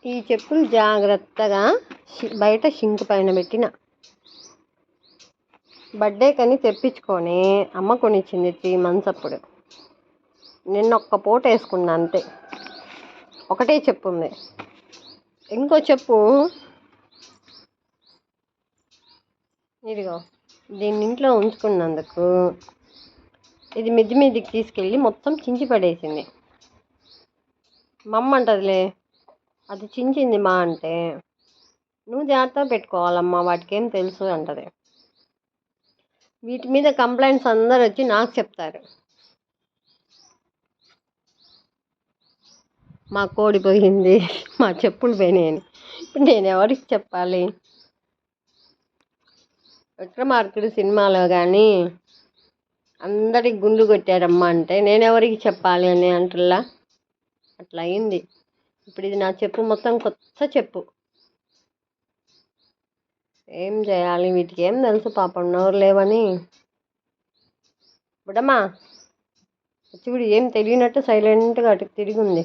ఈ చెప్పులు జాగ్రత్తగా బయట షింక్ పైన పెట్టిన. బర్త్డేకని తెప్పించుకొని అమ్మ కొనిచ్చింది 3 months అప్పుడు. నిన్న ఒక్క పూట వేసుకున్నా అంతే. ఒకటే చెప్పు ఉంది. ఇంకో చెప్పు ఇదిగో దీన్ని ఇంట్లో ఉంచుకున్నందుకు ఇది మిద్ది మీదకి తీసుకెళ్ళి మొత్తం చించి పడేసింది. మా అమ్మ అంటదిలే, అది చించింది మా అంటే, నువ్వు జాగ్రత్తగా పెట్టుకోవాలమ్మా, వాటికి ఏం తెలుసు అంటది. వీటి మీద కంప్లైంట్స్ అందరు వచ్చి నాకు చెప్తారు. మా కోడి పోయింది, మా చెప్పులు పోయినాయని. ఇప్పుడు నేను ఎవరికి చెప్పాలి? విక్రమార్కుడు సినిమాలో కానీ అందరికి గుండు కొట్టారమ్మా అంటే నేను ఎవరికి చెప్పాలి అని అంటుల్లా. అట్లా అయింది. ఇప్పుడు ఇది నా చెప్పు మొత్తం కొత్త చెప్పు. ఏం చేయాలి? వీటికి ఏం తెలుసు పాపం, నోరు లేవని. బుడమ్మా వచ్చి ఏం తెలియనట్టు సైలెంట్గా అటుకు తిరిగి ఉంది.